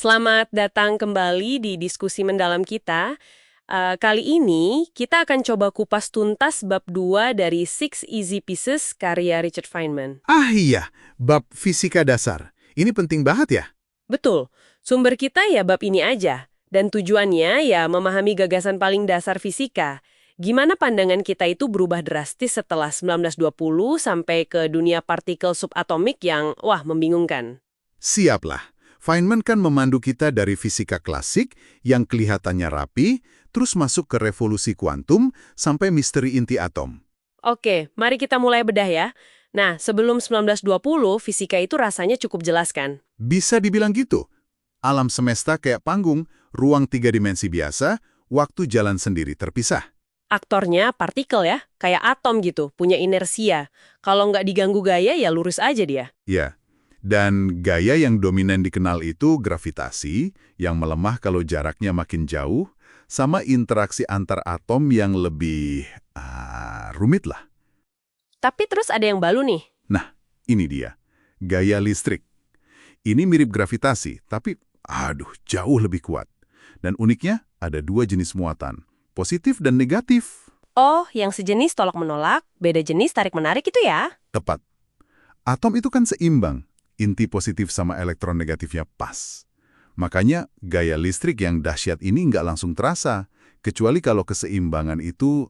Selamat datang kembali di diskusi mendalam kita. Kali ini kita akan coba kupas tuntas bab 2 dari Six Easy Pieces karya Richard Feynman. Ah iya, bab fisika dasar. Ini penting banget ya? Betul, sumber kita ya bab ini aja. Dan tujuannya ya memahami gagasan paling dasar fisika. Gimana pandangan kita itu berubah drastis setelah 1920 sampai ke dunia partikel subatomik yang, wah, membingungkan. Siaplah. Feynman kan memandu kita dari fisika klasik yang kelihatannya rapi, terus masuk ke revolusi kuantum sampai misteri inti atom. Oke, mari kita mulai bedah ya. Nah, sebelum 1920, fisika itu rasanya cukup jelas kan? Bisa dibilang gitu. Alam semesta kayak panggung, ruang 3 dimensi biasa, waktu jalan sendiri terpisah. Aktornya partikel ya, kayak atom gitu, punya inersia. Kalau nggak diganggu gaya ya lurus aja dia. Ya, dan gaya yang dominan dikenal itu gravitasi, yang melemah kalau jaraknya makin jauh, sama interaksi antar atom yang lebih rumit lah. Tapi terus ada yang baru nih. Nah, ini dia. Gaya listrik. Ini mirip gravitasi, tapi jauh lebih kuat. Dan uniknya, ada 2 jenis muatan, positif dan negatif. Oh, yang sejenis tolak-menolak, beda jenis tarik-menarik itu ya? Tepat. Atom itu kan seimbang, inti positif sama elektron negatifnya pas. Makanya, gaya listrik yang dahsyat ini nggak langsung terasa, kecuali kalau keseimbangan itu,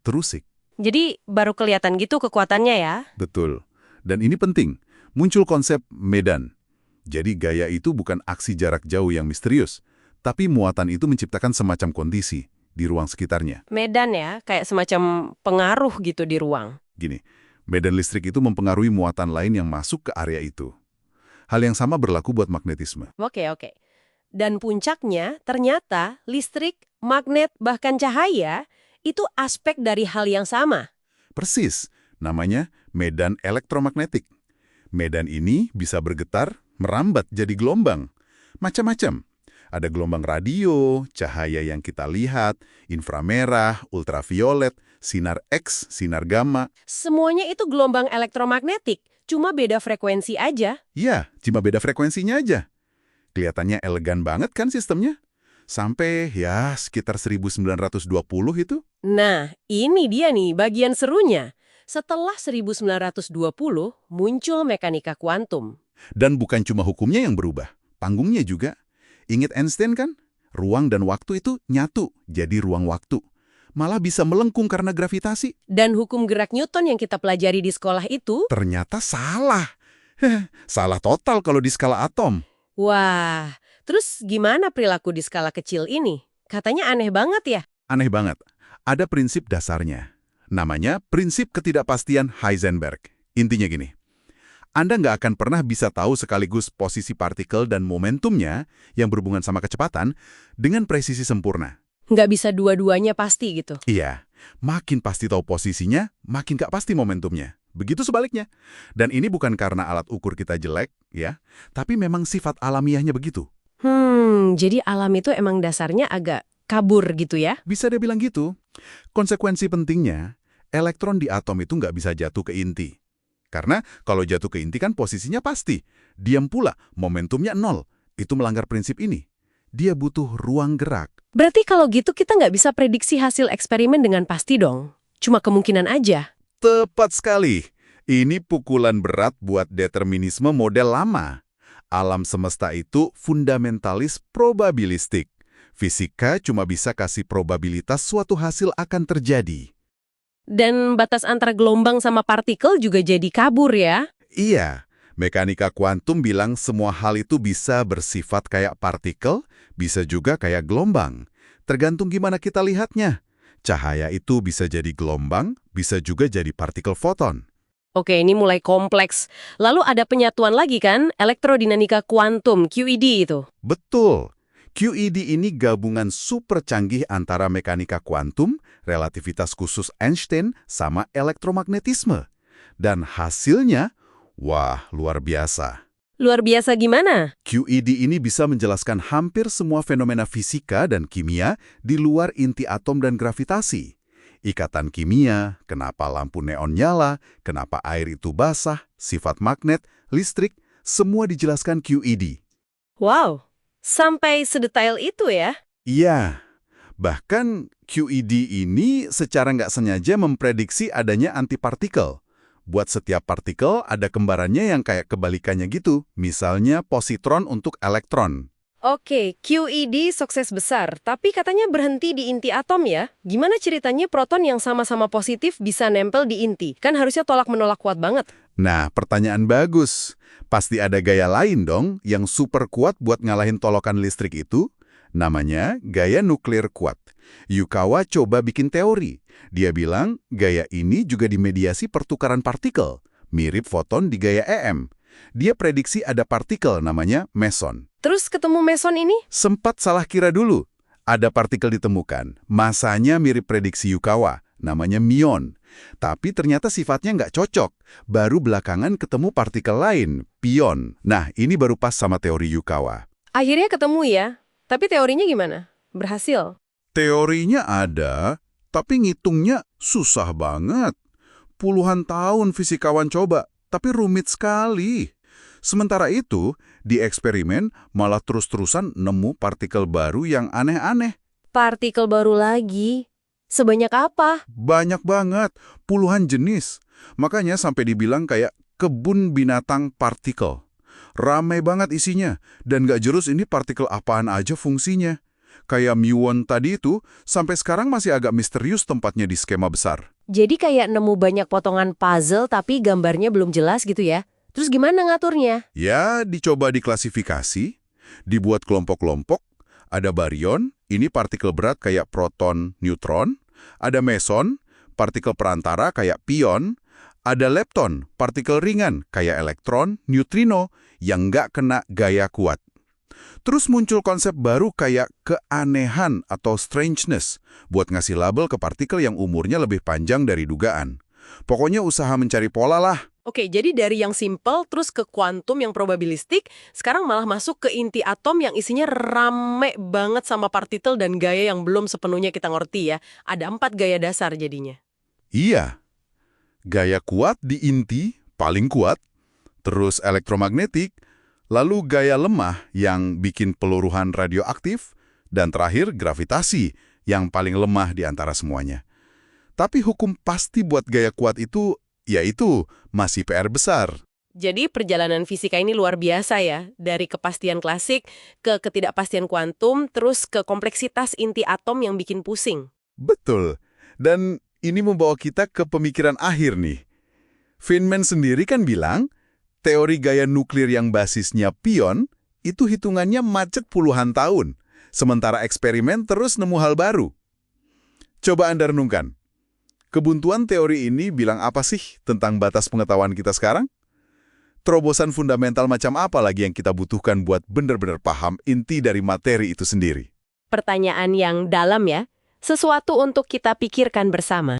terusik. Jadi baru kelihatan gitu kekuatannya ya? Betul. Dan ini penting, muncul konsep medan. Jadi gaya itu bukan aksi jarak jauh yang misterius, tapi muatan itu menciptakan semacam kondisi di ruang sekitarnya. Medan ya, kayak semacam pengaruh gitu di ruang. Gini, medan listrik itu mempengaruhi muatan lain yang masuk ke area itu. Hal yang sama berlaku buat magnetisme. Oke. Dan puncaknya, ternyata listrik, magnet, bahkan cahaya itu aspek dari hal yang sama. Persis, namanya medan elektromagnetik. Medan ini bisa bergetar, merambat jadi gelombang. Macam-macam. Ada gelombang radio, cahaya yang kita lihat, inframerah, ultraviolet, sinar X, sinar gamma. Semuanya itu gelombang elektromagnetik, cuma beda frekuensi aja. Ya, cuma beda frekuensinya aja. Kelihatannya elegan banget kan sistemnya? Sampai ya sekitar 1920 itu. Nah, ini dia nih bagian serunya. Setelah 1920, muncul mekanika kuantum. Dan bukan cuma hukumnya yang berubah, panggungnya juga. Ingat Einstein kan? Ruang dan waktu itu nyatu, jadi ruang waktu. Malah bisa melengkung karena gravitasi. Dan hukum gerak Newton yang kita pelajari di sekolah itu, Ternyata salah. Salah total kalau di skala atom. wah, terus gimana perilaku di skala kecil ini? Katanya aneh banget ya? Aneh banget. Ada prinsip dasarnya. Namanya prinsip ketidakpastian Heisenberg. Intinya gini. Anda nggak akan pernah bisa tahu sekaligus posisi partikel dan momentumnya yang berhubungan sama kecepatan dengan presisi sempurna. Nggak bisa dua-duanya pasti gitu. Iya, makin pasti tahu posisinya, makin nggak pasti momentumnya. Begitu sebaliknya. Dan ini bukan karena alat ukur kita jelek, ya, tapi memang sifat alamiahnya begitu. Jadi alam itu emang dasarnya agak kabur gitu ya? Bisa dia bilang gitu. Konsekuensi pentingnya, elektron di atom itu nggak bisa jatuh ke inti. Karena kalau jatuh ke inti kan posisinya pasti. Diam pula, momentumnya 0. Itu melanggar prinsip ini. Dia butuh ruang gerak. Berarti kalau gitu kita nggak bisa prediksi hasil eksperimen dengan pasti dong? Cuma kemungkinan aja. Tepat sekali. Ini pukulan berat buat determinisme model lama. Alam semesta itu fundamentalis probabilistik. Fisika cuma bisa kasih probabilitas suatu hasil akan terjadi. Dan batas antara gelombang sama partikel juga jadi kabur ya? Iya, mekanika kuantum bilang semua hal itu bisa bersifat kayak partikel, bisa juga kayak gelombang. Tergantung gimana kita lihatnya. Cahaya itu bisa jadi gelombang, bisa juga jadi partikel foton. Oke, ini mulai kompleks. Lalu ada penyatuan lagi kan? Elektrodinamika kuantum, QED itu. Betul. QED ini gabungan super canggih antara mekanika kuantum, relativitas khusus Einstein, sama elektromagnetisme. Dan hasilnya, wah, luar biasa. Luar biasa gimana? QED ini bisa menjelaskan hampir semua fenomena fisika dan kimia di luar inti atom dan gravitasi. Ikatan kimia, kenapa lampu neon nyala, kenapa air itu basah, sifat magnet, listrik, semua dijelaskan QED. Wow, sampai sedetail itu ya? Iya, bahkan QED ini secara nggak sengaja memprediksi adanya antipartikel. Buat setiap partikel ada kembarannya yang kayak kebalikannya gitu, misalnya positron untuk elektron. Oke, QED sukses besar, tapi katanya berhenti di inti atom ya? Gimana ceritanya proton yang sama-sama positif bisa nempel di inti? Kan harusnya tolak-menolak kuat banget. Nah, pertanyaan bagus. Pasti ada gaya lain dong yang super kuat buat ngalahin tolokan listrik itu. Namanya gaya nuklir kuat. Yukawa coba bikin teori. Dia bilang gaya ini juga dimediasi pertukaran partikel, mirip foton di gaya EM. Dia prediksi ada partikel namanya meson. Terus ketemu meson ini? Sempat salah kira dulu. Ada partikel ditemukan, masanya mirip prediksi Yukawa, namanya mion. Tapi ternyata sifatnya nggak cocok. Baru belakangan ketemu partikel lain, pion. Nah, ini baru pas sama teori Yukawa. Akhirnya ketemu ya, tapi teorinya gimana? Berhasil? Teorinya ada, tapi ngitungnya susah banget. Puluhan tahun fisikawan coba, tapi rumit sekali. Sementara itu, di eksperimen malah terus-terusan nemu partikel baru yang aneh-aneh. Partikel baru lagi? Sebanyak apa? Banyak banget, puluhan jenis. Makanya sampai dibilang kayak kebun binatang partikel. Ramai banget isinya, dan gak jerus ini partikel apaan aja fungsinya. Kayak muon tadi itu, sampai sekarang masih agak misterius tempatnya di skema besar. Jadi kayak nemu banyak potongan puzzle tapi gambarnya belum jelas gitu ya? Terus gimana ngaturnya? Ya, dicoba diklasifikasi, dibuat kelompok-kelompok. Ada baryon, ini partikel berat kayak proton, neutron. Ada meson, partikel perantara kayak pion. Ada lepton, partikel ringan kayak elektron, neutrino, yang nggak kena gaya kuat. Terus muncul konsep baru kayak keanehan atau strangeness buat ngasih label ke partikel yang umurnya lebih panjang dari dugaan. Pokoknya usaha mencari pola lah. Oke, jadi dari yang simple terus ke kuantum yang probabilistik, sekarang malah masuk ke inti atom yang isinya rame banget sama partikel dan gaya yang belum sepenuhnya kita ngerti ya. Ada 4 gaya dasar jadinya. Iya, gaya kuat di inti, paling kuat, terus elektromagnetik, lalu gaya lemah yang bikin peluruhan radioaktif, dan terakhir gravitasi yang paling lemah di antara semuanya. Tapi hukum pasti buat gaya kuat itu, yaitu masih PR besar. Jadi perjalanan fisika ini luar biasa ya, dari kepastian klasik ke ketidakpastian kuantum, terus ke kompleksitas inti atom yang bikin pusing. Betul. Dan ini membawa kita ke pemikiran akhir nih. Feynman sendiri kan bilang, teori gaya nuklir yang basisnya pion, itu hitungannya macet puluhan tahun. Sementara eksperimen terus nemu hal baru. Coba Anda renungkan. Kebuntuan teori ini bilang apa sih tentang batas pengetahuan kita sekarang? Terobosan fundamental macam apa lagi yang kita butuhkan buat benar-benar paham inti dari materi itu sendiri? Pertanyaan yang dalam ya, sesuatu untuk kita pikirkan bersama.